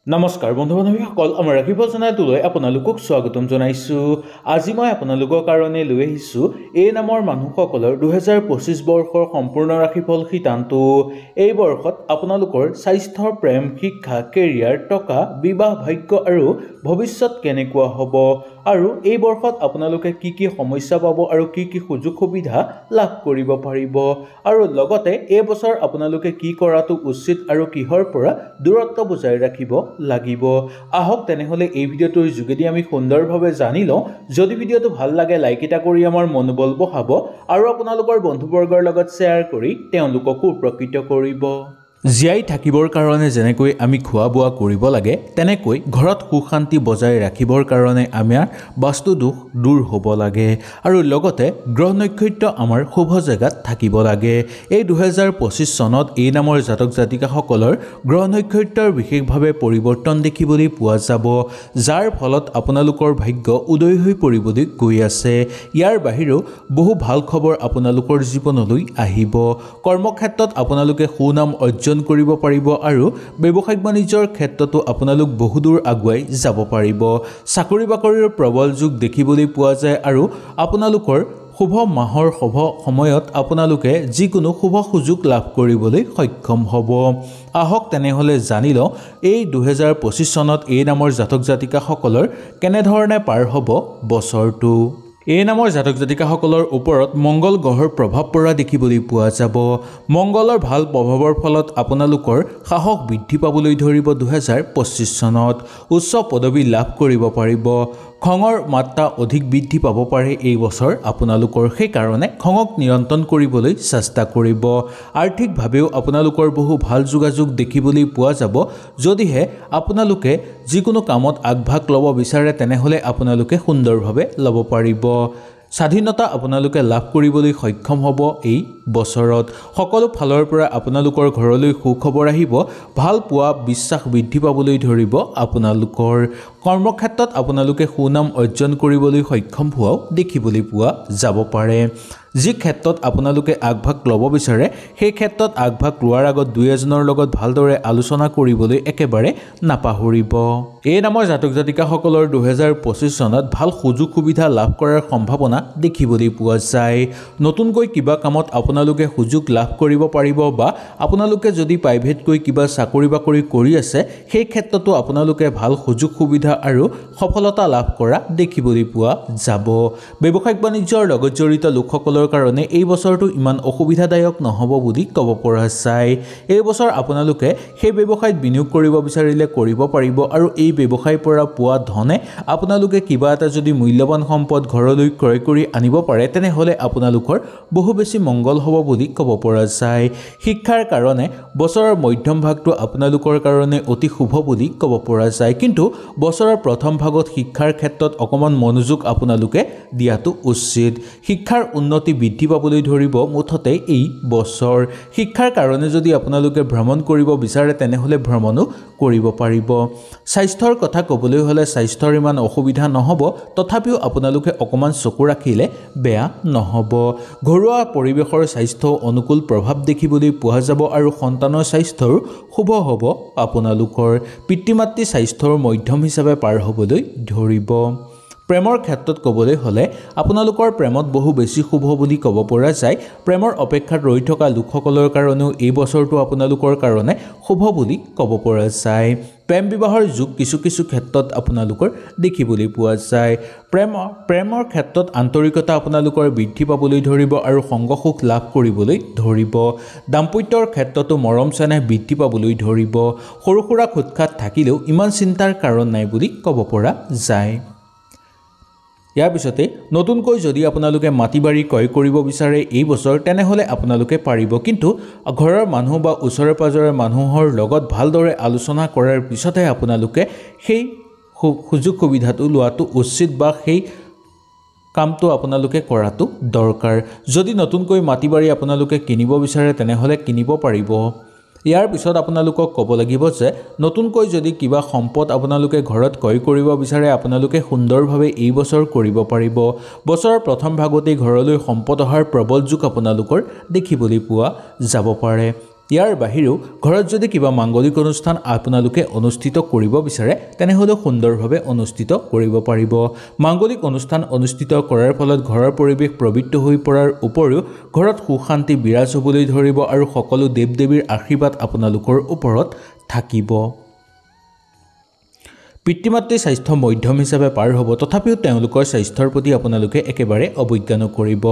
নমস্কাৰ বন্ধু বান্ধৱীসকল আমাৰ ৰাখিফল চেনেলটোলৈ আপোনালোকক স্বাগতম জনাইছোঁ। আজি মই আপোনালোকৰ কাৰণে লৈ আহিছোঁ এই নামৰ মানুহসকলৰ 2025 বৰ্ষৰ সম্পূৰ্ণ ৰাশিফল সিদ্ধান্ত। এই বৰ্ষত আপোনালোকৰ স্বাস্থ্য, প্ৰেম, শিক্ষা, কেৰিয়াৰ, টকা, বিবাহ, ভাগ্য আৰু ভৱিষ্যত কেনেকুৱা হ'ব আৰু এই বৰ্ষত আপোনালোকে কি কি সমস্যা পাব আৰু কি কি সুযোগ সুবিধা লাভ কৰিব পাৰিব আৰু লগতে এই বছৰ আপোনালোকে কি কৰাটো উচিত আৰু কিহৰ পৰা দূৰত্ব বজাই ৰাখিব লাগিব। আহক তেনেহলে এই ভিডিওটোৰ যোগেদি আমি সুন্দৰভাৱে জানি লওঁ। যদি ভিডিওটো ভাল লাগে লাইক এটা কৰি আমাৰ মনোবল বঢ়াব আৰু আপোনালোকৰ বন্ধুবৰ্গৰ লগত শ্বেয়াৰ কৰি তেওঁলোককো উপকৃত কৰিব। জীয়াই থাকিবৰ কাৰণে যেনেকৈ আমি খোৱা বোৱা কৰিব লাগে তেনেকৈ ঘৰত সুখ শান্তি বজাই ৰাখিবৰ কাৰণে আমাৰ বাস্তু দোষ দূৰ হ'ব লাগে আৰু লগতে গ্ৰহ নক্ষত্ৰ আমাৰ শুভ জেগাত থাকিব লাগে। এই 2025 চনত এই নামৰ জাতক জাতিকাসকলৰ গ্ৰহ নক্ষত্ৰৰ বিশেষভাৱে পৰিৱৰ্তন দেখিবলৈ পোৱা যাব, যাৰ ফলত আপোনালোকৰ ভাগ্য উদয় হৈ পৰিবলৈ গৈ আছে। ইয়াৰ বাহিৰেও বহু ভাল খবৰ আপোনালোকৰ জীৱনলৈ আহিব। কৰ্মক্ষেত্ৰত আপোনালোকে সুনাম অৰ্জন কৰিব পাৰিব আৰু ব্যৱসায়িক বাণিজ্যৰ ক্ষেত্ৰতো আপোনালোক বহুদূৰ আগুৱাই যাব পাৰিব। চাকৰি বাকৰিৰ প্ৰবল যোগ দেখিবলৈ পোৱা যায় আৰু আপোনালোকৰ শুভ মাহৰ শুভ সময়ত আপোনালোকে যিকোনো শুভ সুযোগ লাভ কৰিবলৈ সক্ষম হ'ব। আহক তেনেহলে জানি লওঁ এই 2025 চনত এই নামৰ জাতক জাতিকাসকলৰ কেনেধৰণে পাৰ হ'ব বছৰটো। এই নামৰ জাতক জাতিকাসকলৰ ওপৰত মংগল গ্ৰহৰ প্ৰভাৱ পৰা দেখিবলৈ পোৱা যাব। মংগলৰ ভাল প্ৰভাৱৰ ফলত আপোনালোকৰ সাহস বৃদ্ধি পাবলৈ ধৰিব। 2025 চনত উচ্চ পদবী লাভ কৰিব পাৰিব। খঙৰ মাত্ৰা অধিক বৃদ্ধি পাব পাৰে এই বছৰ আপোনালোকৰ, সেইকাৰণে খঙক নিয়ন্ত্ৰণ কৰিবলৈ চেষ্টা কৰিব। আৰ্থিকভাৱেও আপোনালোকৰ বহু ভাল যোগাযোগ দেখিবলৈ পোৱা যাব। যদিহে আপোনালোকে যিকোনো কামত আগভাগ ল'ব বিচাৰে তেনেহ'লে আপোনালোকে সুন্দৰভাৱে ল'ব পাৰিব। স্বাধীনতা আপোনালোকে লাভ কৰিবলৈ সক্ষম হ'ব। এই বছৰত সকলো ফালৰ পৰা আপোনালোকৰ ঘৰলৈ সুখবৰ আহিব। ভাল পোৱা বিশ্বাস বৃদ্ধি পাবলৈ ধৰিব। আপোনালোকৰ কৰ্মক্ষেত্ৰত আপোনালোকে সুনাম অৰ্জন কৰিবলৈ সক্ষম হোৱাও দেখিবলৈ পোৱা যাব পাৰে। যি ক্ষেত্ৰত আপোনালোকে আগভাগ ল'ব বিচাৰে সেই ক্ষেত্ৰত আগভাগ লোৱাৰ আগত দুই এজনৰ লগত ভালদৰে আলোচনা কৰিবলৈ একেবাৰে নাপাহৰিব। এই নামৰ জাতক জাতিকাসকলৰ 2025 চনত ভাল সুযোগ সুবিধা লাভ কৰাৰ সম্ভাৱনা দেখিবলৈ পোৱা যায়। নতুনকৈ কিবা কামত আপোনালোকে সুযোগ লাভ কৰিব পাৰিব বা আপোনালোকে যদি প্ৰাইভেটকৈ কিবা চাকৰি বাকৰি কৰি আছে সেই ক্ষেত্ৰতো আপোনালোকে ভাল সুযোগ সুবিধা আৰু সফলতা লাভ কৰা দেখিবলৈ পোৱা যাব। ব্যৱসায়িক বাণিজ্যৰ লগত জড়িত লোকসকলৰ কাৰণে এই বছৰটো ইমান অসুবিধাদায়ক নহ'ব বুলি ক'ব পৰা যায়। এই বছৰ আপোনালোকে সেই ব্যৱসায়ত বিনিয়োগ কৰিব বিচাৰিলে কৰিব পাৰিব আৰু এই ব্যৱসায়ৰ পৰা পোৱা ধনে আপোনালোকে কিবা এটা যদি মূল্যৱান সম্পদ ঘৰলৈ ক্ৰয় কৰি আনিব পাৰে তেনেহ'লে আপোনালোকৰ বহু বেছি মংগল হ'ব বুলি ক'ব পৰা যায়। শিক্ষাৰ কাৰণে বছৰৰ মধ্যম ভাগটো আপোনালোকৰ কাৰণে অতি শুভ বুলি ক'ব পৰা যায়, কিন্তু বছৰৰ প্ৰথম ভাগত শিক্ষাৰ ক্ষেত্ৰত অকণমান মনোযোগ আপোনালোকে দিয়াটো উচিত। শিক্ষাৰ উন্নতি বৃদ্ধি পাবলৈ ধৰিব মুঠতে এই বছৰ। শিক্ষাৰ কাৰণে যদি আপোনালোকে ভ্ৰমণ কৰিব বিচাৰে তেনেহ'লে ভ্ৰমণো কৰিব পাৰিব। স্বাস্থ্যৰ কথা ক'বলৈ হ'লে স্বাস্থ্যৰ ইমান অসুবিধা নহ'ব, তথাপিও আপোনালোকে অকণমান চকু ৰাখিলে বেয়া নহ'ব। ঘৰুৱা পৰিৱেশৰ স্বাস্থ্য অনুকূল প্ৰভাৱ দেখিবলৈ পোৱা যাব আৰু সন্তানৰ স্বাস্থ্যৰো শুভ হ'ব। আপোনালোকৰ পিতৃ মাতৃ স্বাস্থ্যৰ মধ্যম হিচাপে পাৰ হ'বলৈ ধৰিব। প্ৰেমৰ ক্ষেত্ৰত ক'বলৈ হ'লে আপোনালোকৰ প্ৰেমত বহু বেছি শুভ বুলি ক'ব পৰা যায়। প্ৰেমৰ অপেক্ষাত ৰৈ থকা লোকসকলৰ কাৰণেও এই বছৰটো আপোনালোকৰ কাৰণে শুভ বুলি ক'ব পৰা যায়। প্ৰেম বিবাহৰ যুগ কিছু কিছু ক্ষেত্ৰত আপোনালোকৰ দেখিবলৈ পোৱা যায়। প্ৰেমৰ ক্ষেত্ৰত আন্তৰিকতা আপোনালোকৰ বৃদ্ধি পাবলৈ ধৰিব আৰু সংগ সুখ লাভ কৰিবলৈ ধৰিব। দাম্পত্যৰ ক্ষেত্ৰতো মৰম চেনেহ বৃদ্ধি পাবলৈ ধৰিব। সৰু সুৰা খুটখাট থাকিলেও ইমান চিন্তাৰ কাৰণ নাই বুলি ক'ব পৰা যায়। ইয়াৰ পিছতে নতুনকৈ যদি আপোনালোকে মাটি বাৰী ক্ৰয় কৰিব বিচাৰে এই বছৰ তেনেহ'লে আপোনালোকে পাৰিব, কিন্তু ঘৰৰ মানুহ বা ওচৰে পাঁজৰে মানুহৰ লগত ভালদৰে আলোচনা কৰাৰ পিছতহে আপোনালোকে সেই সুযোগ সুবিধাটো লোৱাটো উচিত বা সেই কামটো আপোনালোকে কৰাটো দৰকাৰ। যদি নতুনকৈ মাটি বাৰী আপোনালোকে কিনিব বিচাৰে তেনেহ'লে কিনিব পাৰিব। ইয়াৰ পিছত আপোনালোকক ক'ব লাগিব যে নতুনকৈ যদি কিবা সম্পদ আপোনালোকে ঘৰত ক্ৰয় কৰিব বিচাৰে আপোনালোকে সুন্দৰভাৱে এই বছৰ কৰিব পাৰিব। বছৰৰ প্ৰথম ভাগতেই ঘৰলৈ সম্পদ অহাৰ প্ৰবল যোগ আপোনালোকৰ দেখিবলৈ পোৱা যাব পাৰে। ইয়াৰ বাহিৰেও ঘৰত যদি কিবা মাংগলিক অনুষ্ঠান আপোনালোকে অনুষ্ঠিত কৰিব বিচাৰে তেনেহ'লে সুন্দৰভাৱে অনুষ্ঠিত কৰিব পাৰিব মাংগলিক অনুষ্ঠান অনুষ্ঠিত কৰাৰ ফলত ঘৰৰ পৰিৱেশ পবিত্ৰ হৈ পৰাৰ উপৰিও ঘৰত সুখ শান্তি বিৰাজ হ'বলৈ ধৰিব আৰু সকলো দেৱ-দেৱীৰ আশীৰ্বাদ আপোনালোকৰ ওপৰত থাকিব পিতৃ-মাতৃৰ স্বাস্থ্য মধ্যম হিচাপে পাৰ হ'ব তথাপিও তেওঁলোকৰ স্বাস্থ্যৰ প্ৰতি আপোনালোকে একেবাৰে অৱজ্ঞা নকৰিব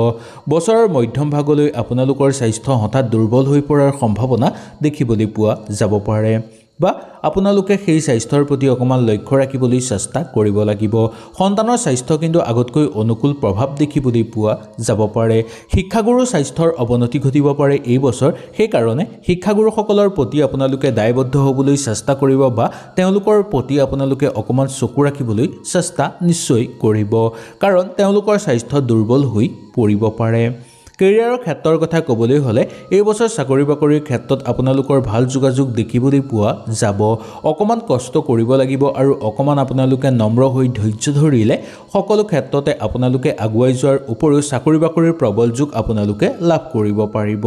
বছৰৰ মধ্যম ভাগলৈ আপোনালোকৰ স্বাস্থ্য হঠাৎ দুৰ্বল হৈ পৰাৰ সম্ভাৱনা দেখিবলৈ পোৱা যাব পাৰে বা আপোনালোকে সেই স্বাস্থ্যৰ প্ৰতি অকমান লক্ষ্য ৰাখিবলৈ চেষ্টা কৰিব লাগিব সন্তানৰ স্বাস্থ্য কিন্তু আগতকৈ অনুকূল প্ৰভাৱ দেখিবলৈ পোৱা যাব পাৰে শিক্ষাগুৰুৰ স্বাস্থ্যৰ অৱনতি ঘটিব পাৰে এই বছৰ সেই কাৰণে শিক্ষাগুৰুসকলৰ প্ৰতি আপোনালোকে দায়বদ্ধ হ'বলৈ চেষ্টা কৰিব বা তেওঁলোকৰ প্ৰতি আপোনালোকে অকমান চকু ৰাখিবলৈ চেষ্টা নিশ্চয় কৰিব কাৰণ তেওঁলোকৰ স্বাস্থ্য দুৰ্বল হৈ পৰিব পাৰে কেৰিয়াৰৰ ক্ষেত্ৰৰ কথা ক'বলৈ হ'লে এই বছৰ চাকৰি বাকৰিৰ ক্ষেত্ৰত আপোনালোকৰ ভাল যোগাযোগ দেখিবলৈ পোৱা যাব অকমান কষ্ট কৰিব লাগিব আৰু অকমান আপোনালোকে নম্ৰ হৈ ধৈৰ্য ধৰিলে সকলো ক্ষেত্ৰতে আপোনালোকে আগুৱাই যোৱাৰ উপৰিও চাকৰি বাকৰিৰ প্ৰবল যোগ আপোনালোকে লাভ কৰিব পাৰিব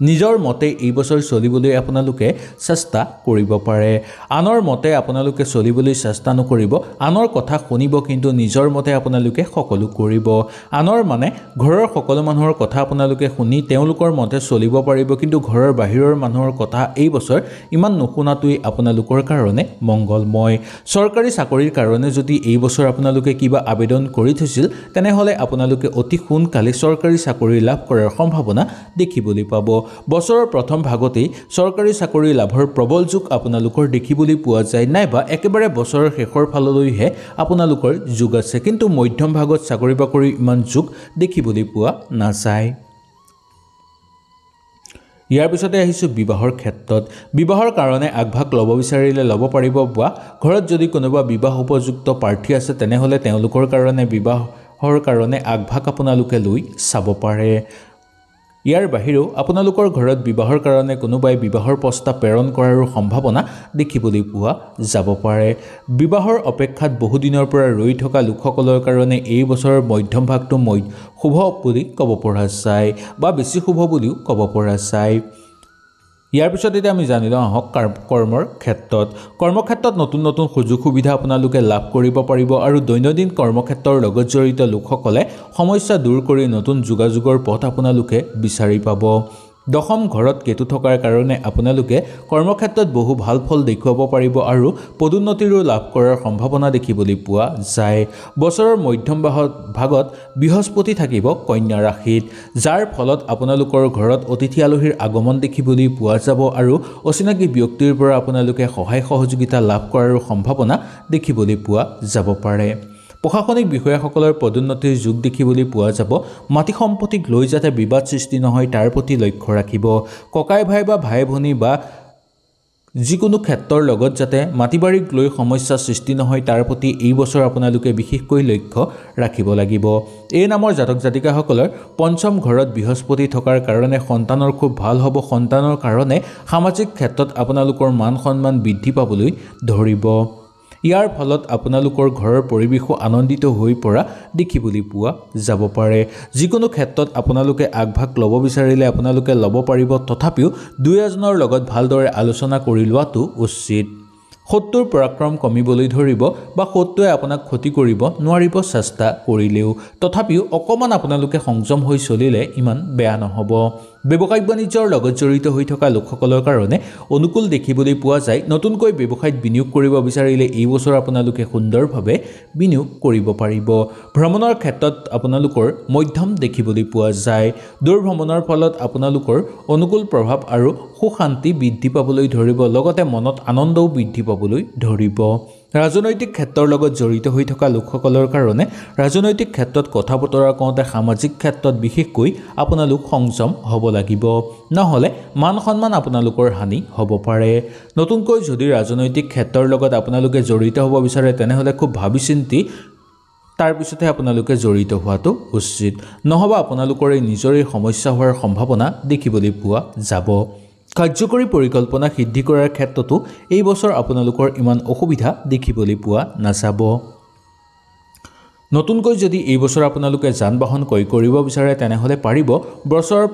নিজৰ মতে এই বছৰ চলিবলৈ আপোনালোকে চেষ্টা কৰিব পাৰে আনৰ মতে আপোনালোকে চলিবলৈ চেষ্টা নকৰিব আনৰ কথা শুনিব কিন্তু নিজৰ মতে আপোনালোকে সকলো কৰিব আনৰ মানে ঘৰৰ সকলো মানুহৰ কথা আপোনালোকে শুনি তেওঁলোকৰ মতে চলিব পাৰিব কিন্তু ঘৰৰ বাহিৰৰ মানুহৰ কথা এই বছৰ ইমান নুশুনাটোই আপোনালোকৰ কাৰণে মংগলময় চৰকাৰী চাকৰিৰ কাৰণে যদি এই বছৰ আপোনালোকে কিবা আবেদন কৰি থৈছিল তেনেহলে আপোনালোকে অতি সোনকালে চৰকাৰী চাকৰি লাভ কৰাৰ সম্ভাৱনা দেখিবলৈ পাব বছৰৰ প্ৰথম ভাগতেই চৰকাৰী চাকৰি লাভৰ প্ৰবল যোগ আপোনালোকৰ দেখিবলৈ পোৱা যায় নাইবা একেবাৰে বছৰৰ শেষৰ ফাললৈহে আপোনালোকৰ যোগ আছে কিন্তু মধ্যম ভাগত চাকৰি বাকৰি ইমান যোগ দেখিবলৈ পোৱা নাযায় ইয়াৰ পিছতে আহিছো বিবাহৰ ক্ষেত্ৰত বিবাহৰ কাৰণে আগভাগ ল'ব বিচাৰিলে ল'ব পাৰিব বা ঘৰত যদি কোনোবা বিবাহ উপযুক্ত প্ৰাৰ্থী আছে তেনেহলে তেওঁলোকৰ কাৰণে বিবাহৰ কাৰণে আগভাগ আপোনালোকে লৈ চাব পাৰে ইয়াৰ বাহিৰেও আপোনালোকৰ ঘৰত বিবাহৰ কাৰণে কোনোবাই বিবাহৰ প্ৰস্তাৱ প্ৰেৰণ কৰাৰ সম্ভাৱনা দেখিবলৈ পোৱা যাব পাৰে বিবাহৰ অপেক্ষাত বহুদিনৰ পৰা ৰৈ থকা লোকসকলৰ কাৰণে এই বছৰৰ মধ্যম ভাগটো শুভ বুলি ক'ব পৰা যায় বা বেছি শুভ বুলিও ক'ব পৰা যায় ইয়াৰ পিছত এতিয়া আমি জানি লওঁ আহক কৰ্মক্ষেত্ৰত নতুন নতুন সুযোগ সুবিধা আপোনালোকে লাভ কৰিব পাৰিব আৰু দৈনন্দিন কৰ্মক্ষেত্ৰৰ লগত জড়িত লোকসকলে সমস্যা দূৰ কৰি নতুন যোগাযোগৰ পথ আপোনালোকে বিচাৰি পাব দশম ঘৰত কেতু থকাৰ কাৰণে আপোনালোকে কৰ্মক্ষেত্ৰত বহু ভাল ফল দেখুৱাব পাৰিব আৰু পদোন্নতিৰো লাভ কৰাৰ সম্ভাৱনা দেখিবলৈ পোৱা যায় বছৰৰ মধ্যম ভাগত বৃহস্পতি থাকিব কন্যা ৰাশিত যাৰ ফলত আপোনালোকৰ ঘৰত অতিথি আলহীৰ আগমন দেখিবলৈ পোৱা যাব আৰু অচিনাকি ব্যক্তিৰ পৰা আপোনালোকে সহায় সহযোগিতা লাভ কৰাৰ সম্ভাৱনা দেখিবলৈ পোৱা যাব পাৰে প্ৰশাসনিক বিষয়াসকলৰ পদোন্নতিৰ যোগ দেখিবলৈ পোৱা যাব মাটি সম্পত্তিক লৈ যাতে বিবাদ সৃষ্টি নহয় তাৰ প্ৰতি লক্ষ্য ৰাখিব ককাই ভাই বা ভাই ভনী বা যিকোনো ক্ষেত্ৰৰ লগত যাতে মাটিবাৰীক লৈ সমস্যা সৃষ্টি নহয় তাৰ প্ৰতি এই বছৰ আপোনালোকে বিশেষকৈ লক্ষ্য ৰাখিব লাগিব এই নামৰ জাতক জাতিকাসকলৰ পঞ্চম ঘৰত বৃহস্পতি থকাৰ কাৰণে সন্তানৰ খুব ভাল হ'ব সন্তানৰ কাৰণে সামাজিক ক্ষেত্ৰত আপোনালোকৰ মান সন্মান বৃদ্ধি পাবলৈ ধৰিব ইয়াৰ ফলত আপোনালোকৰ ঘৰৰ পৰিৱেশো আনন্দিত হৈ পৰা দেখিবলৈ পোৱা যাব পাৰে যিকোনো ক্ষেত্ৰত আপোনালোকে আগভাগ ল'ব বিচাৰিলে আপোনালোকে ল'ব পাৰিব তথাপিও দুই এজনৰ লগত ভালদৰে আলোচনা কৰি লোৱাটো উচিত শত্ৰুৰ পৰাক্ৰম কমিবলৈ ধৰিব বা শত্ৰুৱে আপোনাক ক্ষতি কৰিব নোৱাৰিব চেষ্টা কৰিলেও তথাপিও অকমান আপোনালোকে সংযম হৈ চলিলে ইমান বেয়া নহ'ব ব্যৱসায়িক বাণিজ্যৰ লগত জড়িত হৈ থকা লোকসকলৰ কাৰণে অনুকূল দেখিবলৈ পোৱা যায় নতুনকৈ ব্যৱসায়ত বিনিয়োগ কৰিব বিচাৰিলে এই বছৰ আপোনালোকে সুন্দৰভাৱে বিনিয়োগ কৰিব পাৰিব ভ্ৰমণৰ ক্ষেত্ৰত আপোনালোকৰ মধ্যম দেখিবলৈ পোৱা যায় দূৰ ভ্ৰমণৰ ফলত আপোনালোকৰ অনুকূল প্ৰভাৱ আৰু সুশান্তি বৃদ্ধি পাবলৈ ধৰিব লগতে মনত আনন্দও বৃদ্ধি পাবলৈ ধৰিব ৰাজনৈতিক ক্ষেত্ৰৰ লগত জড়িত হৈ থকা লোকসকলৰ কাৰণে ৰাজনৈতিক ক্ষেত্ৰত কথা বতৰা কওঁতে সামাজিক ক্ষেত্ৰত বিশেষকৈ আপোনালোক সংযম হ'ব লাগিব নহ'লে মান সন্মান আপোনালোকৰ হানি হ'ব পাৰে নতুনকৈ যদি ৰাজনৈতিক ক্ষেত্ৰৰ লগত আপোনালোকে জড়িত হ'ব বিচাৰে তেনেহ'লে খুব ভাবি চিন্তি তাৰ পিছতে আপোনালোকে জড়িত হোৱাটো উচিত নহ'বা আপোনালোকৰ এই নিজৰে সমস্যা হোৱাৰ সম্ভাৱনা দেখিবলৈ পোৱা যাব কাৰ্যকৰী পৰিকল্পনা সিদ্ধি কৰাৰ ক্ষেত্ৰতো এই বছৰ আপোনালোকৰ ইমান অসুবিধা দেখিবলৈ পোৱা নাযাব নতুনকৈ যদি এই বছৰ আপোনালোকে যান বাহন ক্ৰয় কৰিব বিচাৰে তেনেহ'লে পাৰিব বছৰৰ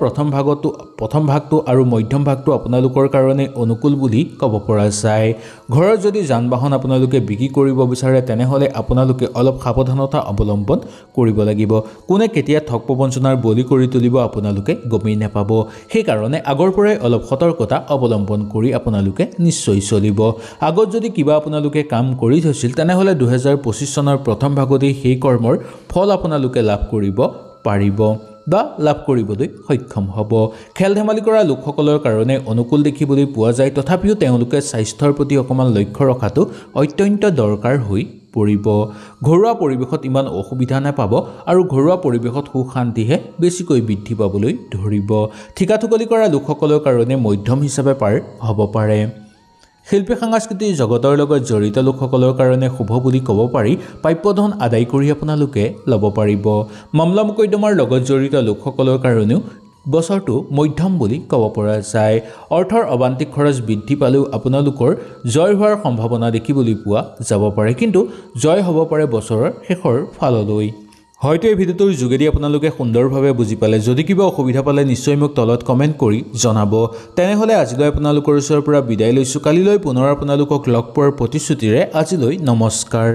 প্ৰথম ভাগটো আৰু মধ্যম ভাগটো আপোনালোকৰ কাৰণে অনুকূল বুলি ক'ব পৰা যায় ঘৰৰ যদি যান বাহন আপোনালোকে বিক্ৰী কৰিব বিচাৰে তেনেহ'লে আপোনালোকে অলপ সাৱধানতা অৱলম্বন কৰিব লাগিব কোনে কেতিয়া ঠগ প্ৰবঞ্চনাৰ বলি কৰি তুলিব আপোনালোকে গমেই নাপাব সেইকাৰণে আগৰ পৰাই অলপ সতৰ্কতা অৱলম্বন কৰি আপোনালোকে নিশ্চয় চলিব আগত যদি কিবা আপোনালোকে কাম কৰি থৈছিল তেনেহ'লে 2025 চনৰ প্ৰথম ভাগতেই সেই কৰ্মৰ ফল আপোনালোকে লাভ কৰিব পাৰিব বা লাভ কৰিবলৈ সক্ষম হ'ব খেল ধেমালি কৰা লোকসকলৰ কাৰণে অনুকূল দেখিবলৈ পোৱা যায় তথাপিও তেওঁলোকে স্বাস্থ্যৰ প্ৰতি অকমান লক্ষ্য ৰখাটো অত্যন্ত দৰকাৰ হৈ পৰিব ঘৰুৱা পৰিৱেশত ইমান অসুবিধা নাপাব আৰু ঘৰুৱা পৰিৱেশত সুখ শান্তিহে বেছিকৈ বৃদ্ধি পাবলৈ ধৰিব ঠিকাঠুকলি কৰা লোকসকলৰ কাৰণে মধ্যম হিচাপে পাৰ হ'ব পাৰে শিল্পী সাংস্কৃতিক জগতৰ লগত জড়িত লোকসকলৰ কাৰণে শুভ বুলি ক'ব পাৰি প্ৰাপ্যধন আদায় কৰি আপোনালোকে ল'ব পাৰিব মামলা মোকদ্দমাৰ লগত জড়িত লোকসকলৰ কাৰণেও বছৰটো মধ্যম বুলি ক'ব পৰা যায় অৰ্থৰ অবান্তিক খৰচ বৃদ্ধি পালেও আপোনালোকৰ জয় হোৱাৰ সম্ভাৱনা দেখিবলৈ পোৱা যাব পাৰে কিন্তু জয় হ'ব পাৰে বছৰৰ শেষৰ ফাললৈ হয়তো এই ভিডিঅ'টোৰ যোগেদি আপোনালোকে সুন্দৰভাৱে বুজি পালে যদি কিবা অসুবিধা পালে নিশ্চয় মোক তলত কমেণ্ট কৰি জনাব তেনেহ'লে আজিলৈ আপোনালোকৰ ওচৰৰ পৰা বিদায় লৈছোঁ কালিলৈ পুনৰ আপোনালোকক লগ পোৱাৰ প্ৰতিশ্ৰুতিৰে আজিলৈ নমস্কাৰ